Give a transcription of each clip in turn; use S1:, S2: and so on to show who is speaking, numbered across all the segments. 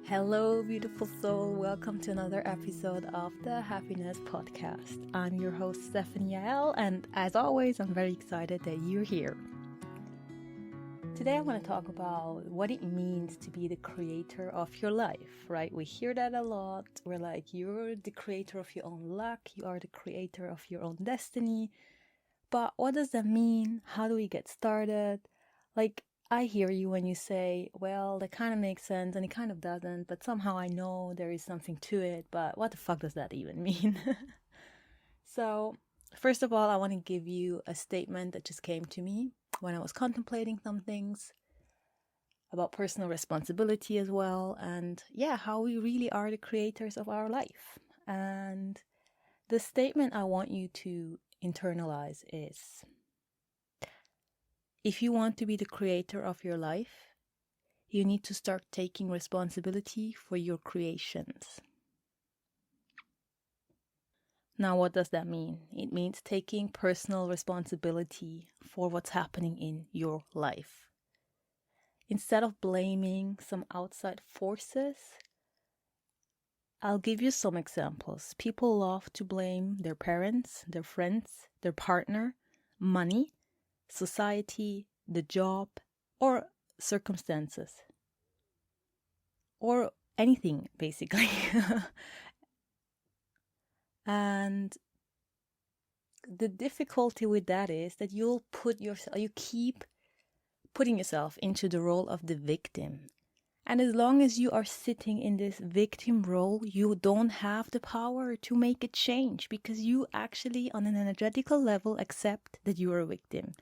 S1: Hello, beautiful soul. Welcome to another episode of the Happiness Podcast. I'm your host, Stephanie Yael, and as always, I'm very excited that you're here. Today, I want to talk about what it means to be the creator of your life, right? We hear that a lot. We're like, you're the creator of your own luck, you are the creator of your own destiny. But what does that mean? How do we get started? I hear you when you say, well, that kind of makes sense and it kind of doesn't, but somehow I know there is something to it, but what the fuck does that even mean? So, first of all, I want to give you a statement that just came to me when I was contemplating some things about personal responsibility as well, and how we really are the creators of our life. And the statement I want you to internalize is, if you want to be the creator of your life, you need to start taking responsibility for your creations. Now, what does that mean? It means taking personal responsibility for what's happening in your life. Instead of blaming some outside forces, I'll give you some examples. People love to blame their parents, their friends, their partner, money, society, the job, or circumstances, or anything basically. And the difficulty with that is that you keep putting yourself into the role of the victim. And as long as you are sitting in this victim role, you don't have the power to make a change, because you actually, on an energetical level, accept that you are a victim.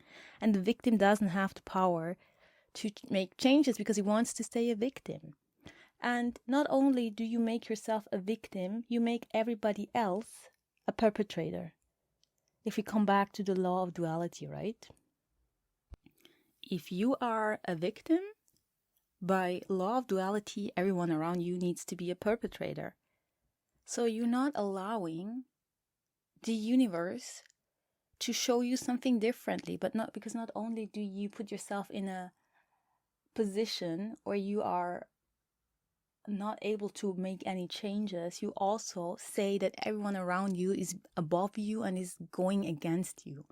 S1: And the victim doesn't have the power to make changes because he wants to stay a victim. And not only do you make yourself a victim, you make everybody else a perpetrator. If we come back to the law of duality, right? If you are a victim, by law of duality, everyone around you needs to be a perpetrator. So you're not allowing the universe to show you something differently, but not only do you put yourself in a position where you are not able to make any changes, you also say that everyone around you is above you and is going against you.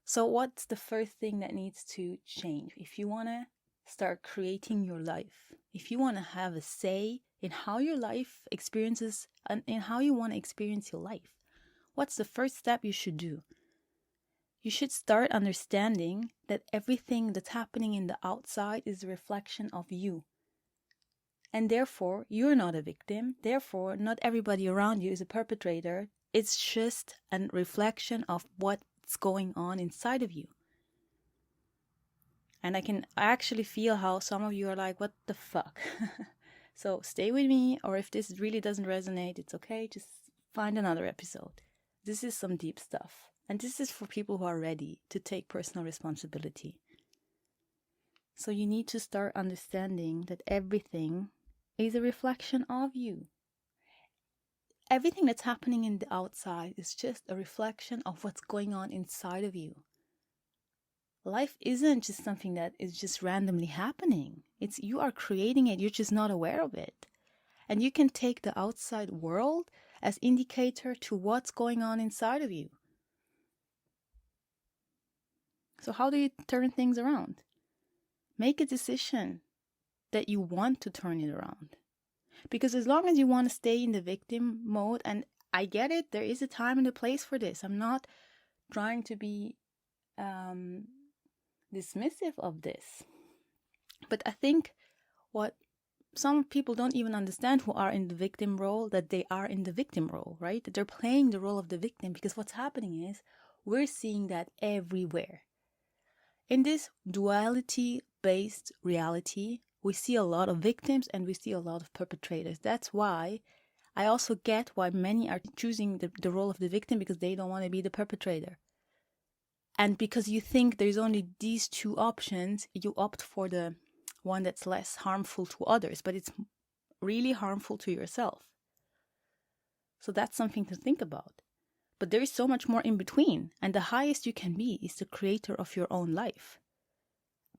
S1: So what's the first thing that needs to change? If you want to start creating your life, if you want to have a say in how your life experiences and in how you want to experience your life, what's the first step you should do? You should start understanding that everything that's happening in the outside is a reflection of you. And therefore, you're not a victim. Therefore, not everybody around you is a perpetrator. It's just a reflection of what's going on inside of you. And I actually feel how some of you are like, what the fuck? So stay with me, or if this really doesn't resonate, it's okay. Just find another episode. This is some deep stuff. And this is for people who are ready to take personal responsibility. So you need to start understanding that everything is a reflection of you. Everything that's happening in the outside is just a reflection of what's going on inside of you. Life isn't just something that is just randomly happening. It's you are creating it, you're just not aware of it. And you can take the outside world as indicator to what's going on inside of you. So how do you turn things around? Make a decision that you want to turn it around. Because as long as you want to stay in the victim mode, and I get it, there is a time and a place for this. I'm not trying to be dismissive of this. But I think what some people don't even understand who are in the victim role, that they are in the victim role, right? That they're playing the role of the victim, because what's happening is we're seeing that everywhere. In this duality-based reality, we see a lot of victims and we see a lot of perpetrators. That's why I also get why many are choosing the role of the victim, because they don't want to be the perpetrator. And because you think there's only these two options, you opt for the one that's less harmful to others, but it's really harmful to yourself. So that's something to think about. But there is so much more in between, and the highest you can be is the creator of your own life.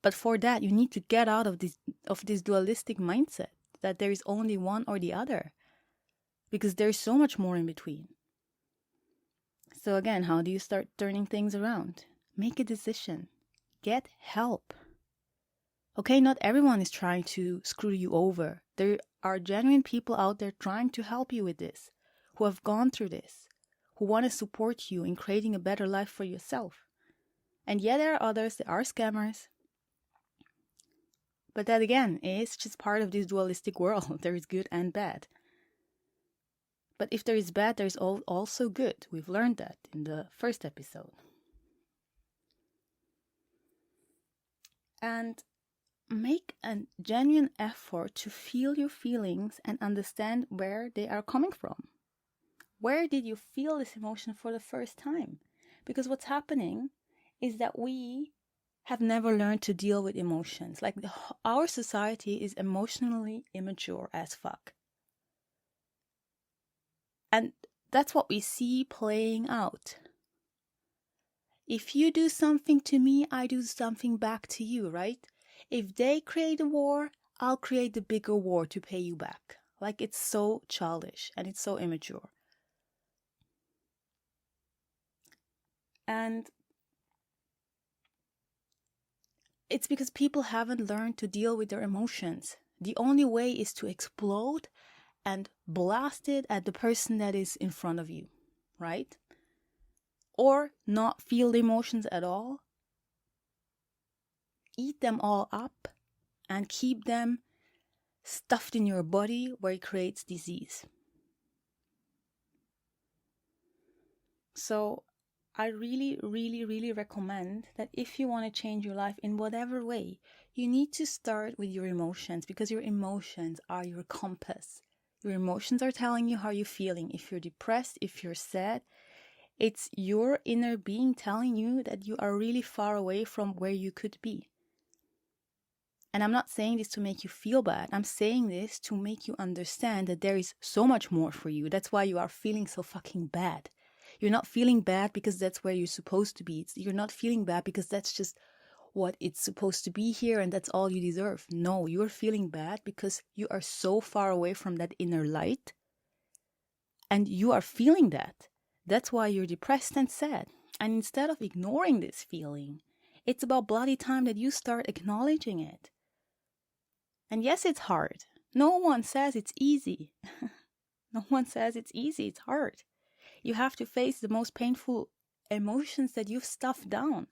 S1: But for that, you need to get out of this dualistic mindset that there is only one or the other, because there's so much more in between. So again, how do you start turning things around? Make a decision. Get help. Okay, not everyone is trying to screw you over. There are genuine people out there trying to help you with this, who have gone through this, who want to support you in creating a better life for yourself. And yet there are others that are scammers. But that again is just part of this dualistic world. There is good and bad. But if there is bad, there is also good. We've learned that in the first episode. And make a genuine effort to feel your feelings and understand where they are coming from. Where did you feel this emotion for the first time? Because what's happening is that we have never learned to deal with emotions. Like our society is emotionally immature as fuck. And that's what we see playing out. If you do something to me, I do something back to you, right? If they create a war, I'll create the bigger war to pay you back. Like, it's so childish and it's so immature. And it's because people haven't learned to deal with their emotions. The only way is to explode and blast it at the person that is in front of you, right? Or not feel the emotions at all. Eat them all up and keep them stuffed in your body where it creates disease. So I really, really, really recommend that if you want to change your life in whatever way, you need to start with your emotions, because your emotions are your compass. Your emotions are telling you how you're feeling. If you're depressed, if you're sad, it's your inner being telling you that you are really far away from where you could be. And I'm not saying this to make you feel bad. I'm saying this to make you understand that there is so much more for you. That's why you are feeling so fucking bad. You're not feeling bad because that's where you're supposed to be. You're not feeling bad because that's just what it's supposed to be here and that's all you deserve. No, you're feeling bad because you are so far away from that inner light. And you are feeling that. That's why you're depressed and sad. And instead of ignoring this feeling, it's about bloody time that you start acknowledging it. And yes, it's hard. No one says it's easy. No one says it's easy. It's hard. You have to face the most painful emotions that you've stuffed down.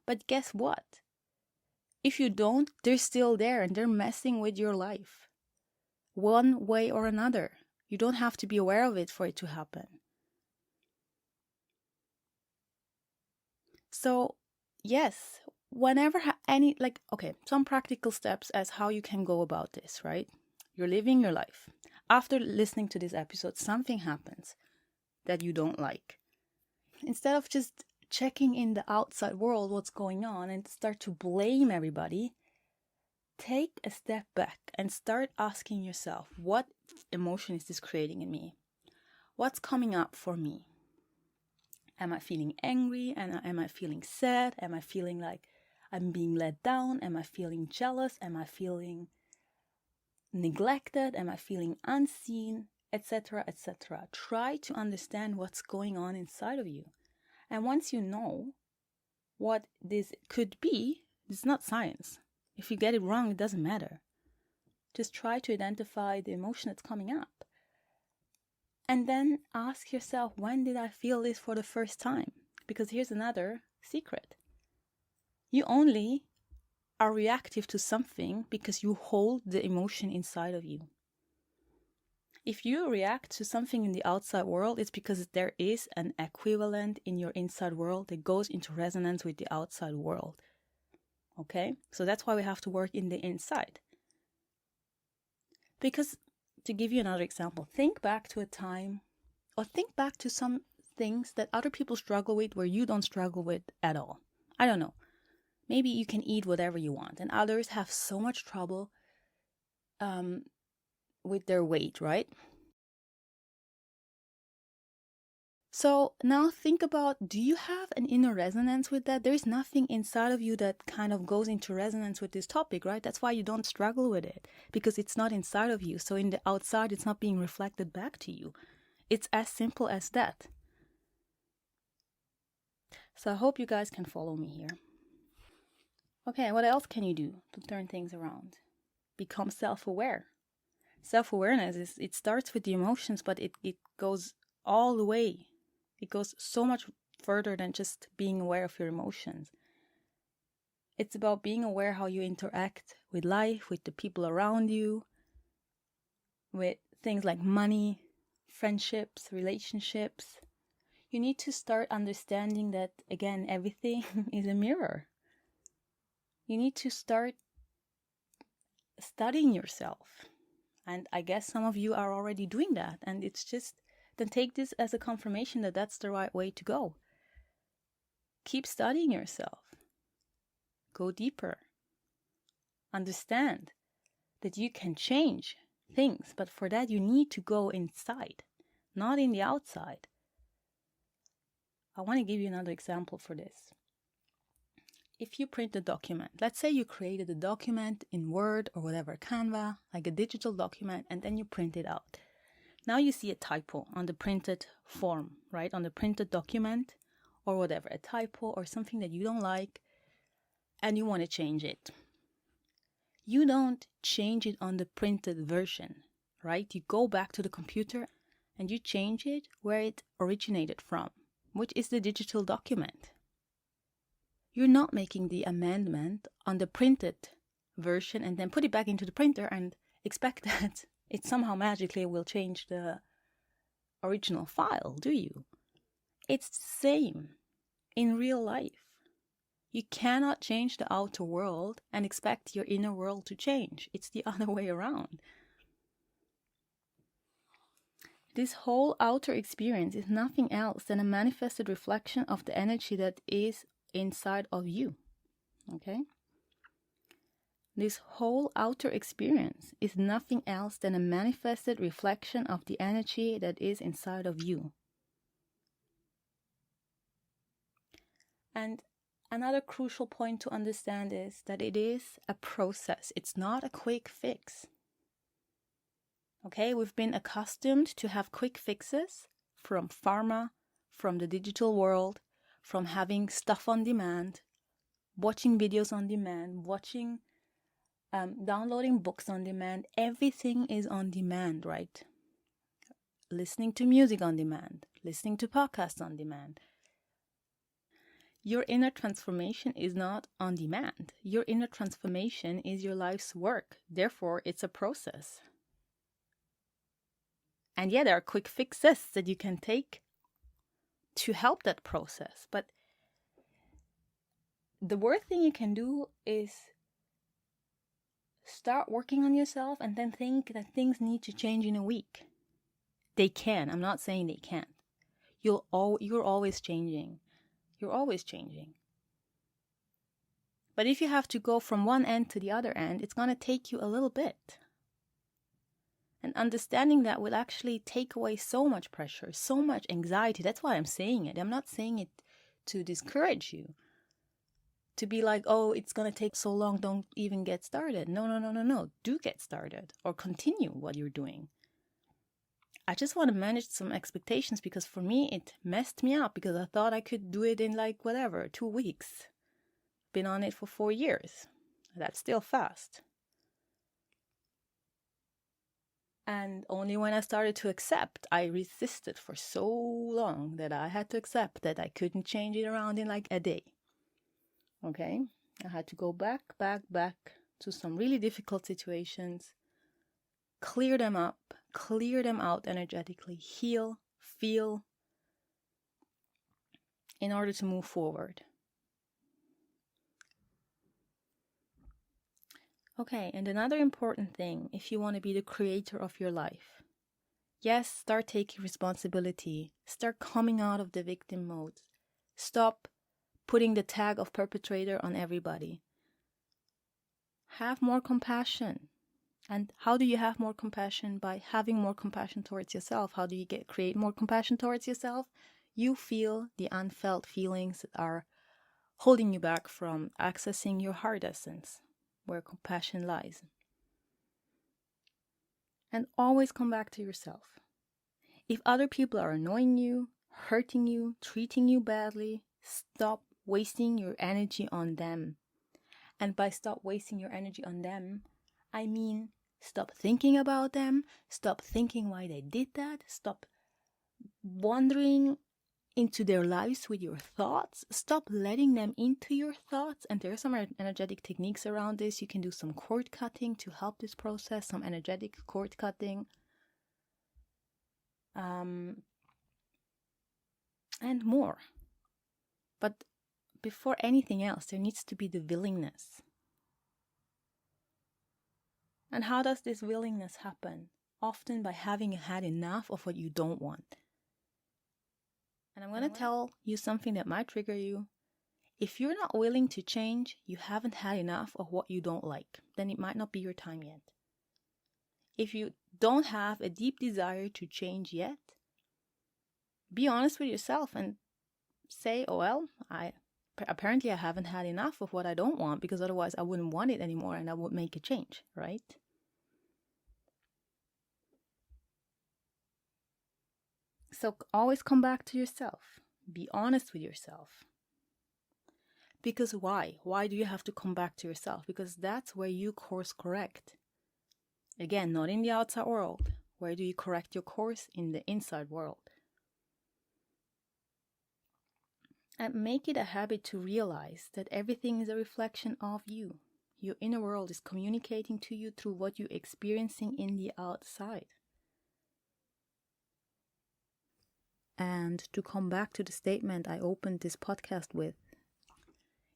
S1: But guess what? If you don't, they're still there and they're messing with your life. One way or another. You don't have to be aware of it for it to happen. So, yes, whenever some practical steps as how you can go about this, right? You're living your life. After listening to this episode, something happens that you don't like. Instead of just checking in the outside world what's going on and start to blame everybody, take a step back and start asking yourself, what emotion is this creating in me? What's coming up for me? Am I feeling angry? And am I feeling sad? Am I feeling like I'm being let down? Am I feeling jealous? Am I feeling neglected? Am I feeling unseen? Etc., etc. Try to understand what's going on inside of you. And once you know what this could be, it's not science. If you get it wrong, it doesn't matter. Just try to identify the emotion that's coming up. And then ask yourself, when did I feel this for the first time? Because here's another secret. You only are reactive to something because you hold the emotion inside of you. If you react to something in the outside world, it's because there is an equivalent in your inside world that goes into resonance with the outside world. Okay? So that's why we have to work in the inside. Because, to give you another example, think back to a time, or think back to some things that other people struggle with where you don't struggle with at all. I don't know. Maybe you can eat whatever you want, and others have so much trouble with their weight, right? So now think about, do you have an inner resonance with that? There is nothing inside of you that kind of goes into resonance with this topic, right? That's why you don't struggle with it, because it's not inside of you. So in the outside, it's not being reflected back to you. It's as simple as that. So I hope you guys can follow me here. Okay, what else can you do to turn things around? Become self-aware. Self-awareness it starts with the emotions, but it goes all the way. It goes so much further than just being aware of your emotions. It's about being aware how you interact with life, with the people around you, with things like money, friendships, relationships. You need to start understanding that, again, everything is a mirror. You need to start studying yourself. And I guess some of you are already doing that. And it's just, then take this as a confirmation that that's the right way to go. Keep studying yourself. Go deeper. Understand that you can change things, but for that you need to go inside, not in the outside. I want to give you another example for this. If you print a document, let's say you created a document in Word or whatever, Canva, like a digital document, and then you print it out. Now you see a typo on the printed form, right? On the printed document or whatever, a typo or something that you don't like, and you want to change it. You don't change it on the printed version, right? You go back to the computer and you change it where it originated from, which is the digital document. You're not making the amendment on the printed version and then put it back into the printer and expect that it somehow magically will change the original file, do you? It's the same in real life. You cannot change the outer world and expect your inner world to change. It's the other way around. This whole outer experience is nothing else than a manifested reflection of the energy that is inside of you. Okay? This whole outer experience is nothing else than a manifested reflection of the energy that is inside of you. And another crucial point to understand is that it is a process. It's not a quick fix. Okay, we've been accustomed to have quick fixes from pharma, from the digital world, from having stuff on demand, watching videos on demand, downloading books on demand. Everything is on demand, right? Listening to music on demand, listening to podcasts on demand. Your inner transformation is not on demand. Your inner transformation is your life's work. Therefore, it's a process. And yeah, there are quick fixes that you can take to help that process. But the worst thing you can do is start working on yourself and then think that things need to change in a week. They can. I'm not saying they can't. You're always changing. You're always changing. But if you have to go from one end to the other end, it's going to take you a little bit. And understanding that will actually take away so much pressure, so much anxiety. That's why I'm saying it. I'm not saying it to discourage you. To be like, oh, it's going to take so long, don't even get started. No. Do get started or continue what you're doing. I just want to manage some expectations because for me, it messed me up because I thought I could do it in 2 weeks. Been on it for 4 years. That's still fast. And only when I started to accept, I resisted for so long that I had to accept that I couldn't change it around in a day. Okay? I had to go back to some really difficult situations, clear them up, clear them out energetically, heal, feel, in order to move forward. Okay, and another important thing, if you want to be the creator of your life, yes, start taking responsibility. Start coming out of the victim mode. Stop putting the tag of perpetrator on everybody. Have more compassion. And how do you have more compassion? By having more compassion towards yourself. How do you create more compassion towards yourself? You feel the unfelt feelings that are holding you back from accessing your heart essence, where compassion lies. And always come back to yourself. If other people are annoying you, hurting you, treating you badly, stop wasting your energy on them. And by stop wasting your energy on them, I mean stop thinking about them, stop thinking why they did that, stop wandering into their lives with your thoughts, stop letting them into your thoughts. And there are some energetic techniques around this. You can do some cord cutting to help this process, some energetic cord cutting. And more. But before anything else, there needs to be the willingness. And how does this willingness happen? Often by having had enough of what you don't want. And I'm going to tell you something that might trigger you. If you're not willing to change, you haven't had enough of what you don't like. Then it might not be your time yet. If you don't have a deep desire to change yet, be honest with yourself and say, oh, well, apparently I haven't had enough of what I don't want, because otherwise I wouldn't want it anymore and I would make a change, right? So always come back to yourself. Be honest with yourself. Because why? Why do you have to come back to yourself? Because that's where you course correct. Again, not in the outside world. Where do you correct your course? In the inside world. And make it a habit to realize that everything is a reflection of you. Your inner world is communicating to you through what you're experiencing in the outside. And to come back to the statement I opened this podcast with,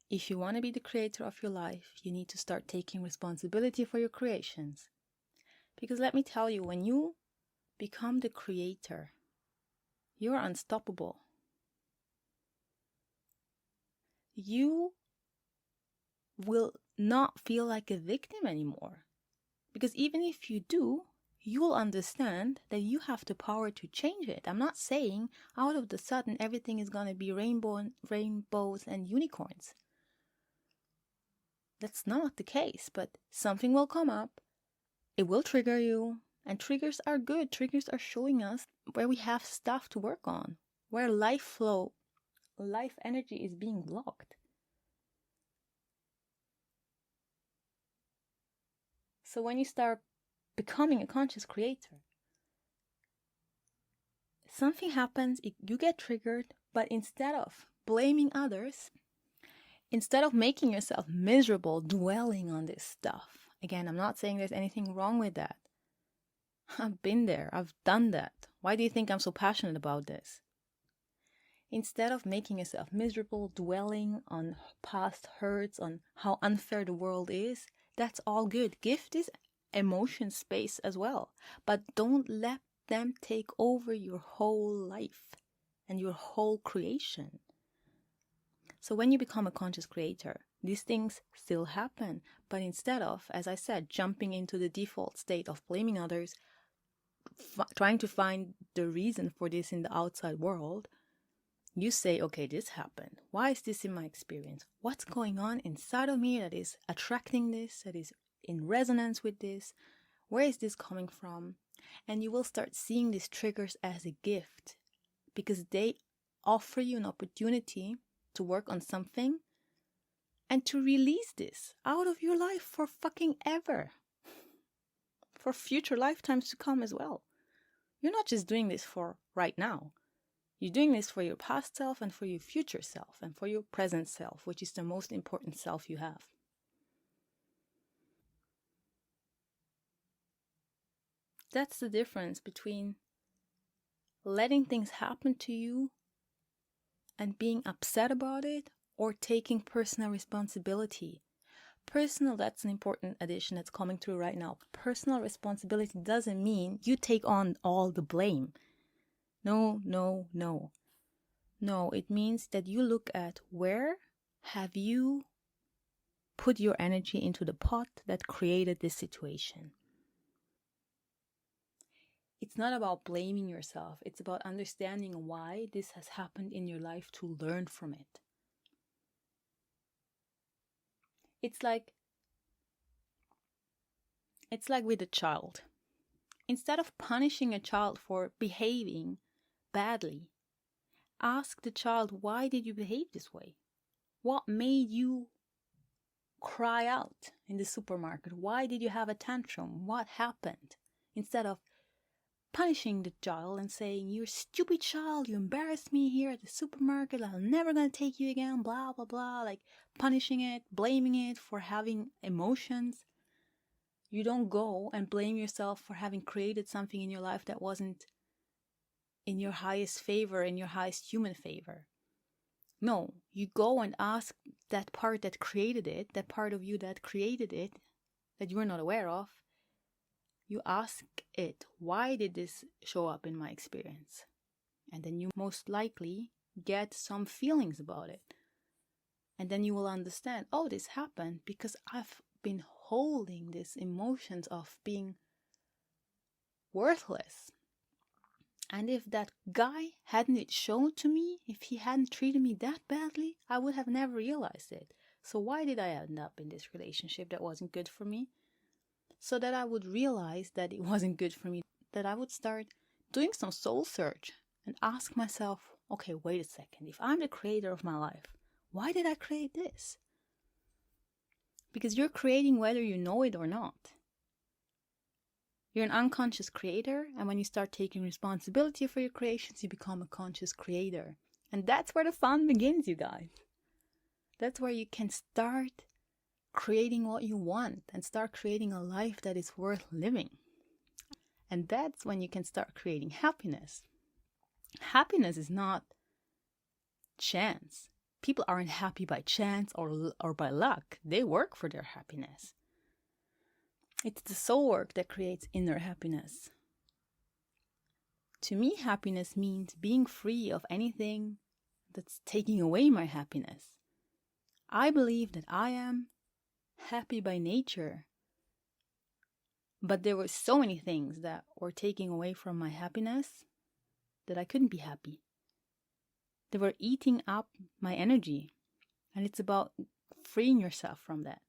S1: if you want to be the creator of your life, you need to start taking responsibility for your creations. Because let me tell you, when you become the creator, you're unstoppable. You will not feel like a victim anymore. Because even if you do, you'll understand that you have the power to change it. I'm not saying out of the sudden everything is going to be rainbows and unicorns. That's not the case, but something will come up. It will trigger you. And triggers are good. Triggers are showing us where we have stuff to work on, where life flow, life energy is being blocked. So when you start becoming a conscious creator, something happens, you get triggered, but instead of blaming others, instead of making yourself miserable dwelling on this stuff, again, I'm not saying there's anything wrong with that. I've been there, I've done that. Why do you think I'm so passionate about this? Instead of making yourself miserable, dwelling on past hurts, on how unfair the world is, that's all good. Give this emotion space as well. But don't let them take over your whole life and your whole creation. So when you become a conscious creator, these things still happen. But instead of, as I said, jumping into the default state of blaming others, trying to find the reason for this in the outside world, you say, okay, this happened. Why is this in my experience? What's going on inside of me that is attracting this, that is in resonance with this? Where is this coming from? And you will start seeing these triggers as a gift, because they offer you an opportunity to work on something and to release this out of your life for fucking ever. For future lifetimes to come as well. You're not just doing this for right now. You're doing this for your past self and for your future self and for your present self, which is the most important self you have. That's the difference between letting things happen to you and being upset about it, or taking personal responsibility. That's an important addition that's coming through right now. Personal responsibility doesn't mean you take on all the blame. No. No, it means that you look at where have you put your energy into the pot that created this situation. It's not about blaming yourself. It's about understanding why this has happened in your life to learn from it. It's like with a child. Instead of punishing a child for behaving badly, ask the child, why did you behave this way? What made you cry out in the supermarket? Why did you have a tantrum? What happened? Instead of punishing the child and saying, you're a stupid child, you embarrassed me here at the supermarket, I'm never going to take you again, blah, blah, blah, like punishing it, blaming it for having emotions. You don't go and blame yourself for having created something in your life that wasn't in your highest favor, in your highest human favor. No, you go and ask that part that created it, that part of you that created it, that you were not aware of. You ask it, why did this show up in my experience? And then you most likely get some feelings about it. And then you will understand, oh, this happened because I've been holding these emotions of being worthless. And if that guy hadn't it shown to me, if he hadn't treated me that badly, I would have never realized it. So why did I end up in this relationship that wasn't good for me? So that I would realize that it wasn't good for me, that I would start doing some soul search and ask myself, okay, wait a second, if I'm the creator of my life, why did I create this? Because you're creating whether you know it or not. You're an unconscious creator, and when you start taking responsibility for your creations, you become a conscious creator. And that's where the fun begins, you guys. That's where you can start creating what you want and start creating a life that is worth living. And that's when you can start creating happiness. Happiness is not chance. People aren't happy by chance or by luck. They work for their happiness. It's the soul work that creates inner happiness. To me, happiness means being free of anything that's taking away my happiness. I believe that I am happy by nature, but there were so many things that were taking away from my happiness that I couldn't be happy. They were eating up my energy, and it's about freeing yourself from that.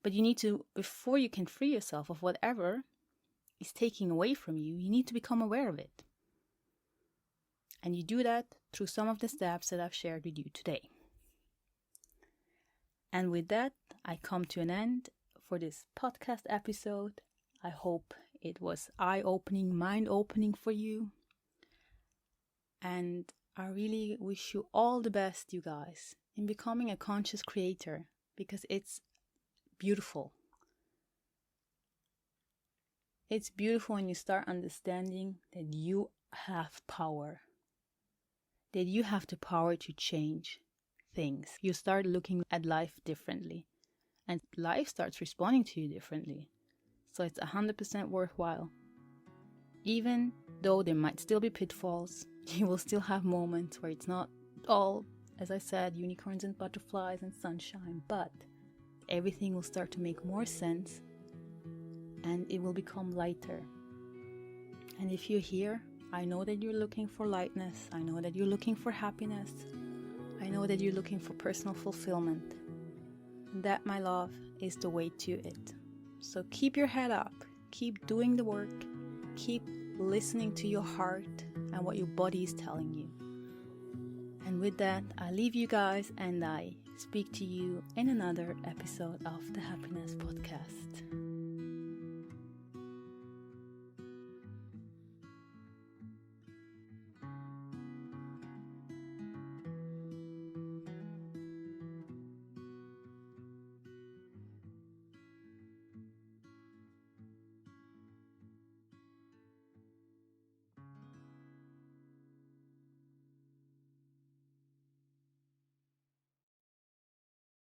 S1: But you need to, before you can free yourself of whatever is taking away from you, you need to become aware of it. And you do that through some of the steps that I've shared with you today. And with that, I come to an end for this podcast episode. I hope it was eye-opening, mind-opening for you. And I really wish you all the best, you guys, in becoming a conscious creator, because it's beautiful. It's beautiful when you start understanding that you have power, that you have the power to change things. You start looking at life differently, and life starts responding to you differently. So it's 100% worthwhile. Even though there might still be pitfalls, you will still have moments where it's not all, as I said, unicorns and butterflies and sunshine, but everything will start to make more sense and it will become lighter. And if you're here, I know that you're looking for lightness. I know that you're looking for happiness. I know that you're looking for personal fulfillment. And that, my love, is the way to it. So keep your head up. Keep doing the work. Keep listening to your heart and what your body is telling you. And with that, I leave you guys and I speak to you in another episode of the Happiness Podcast.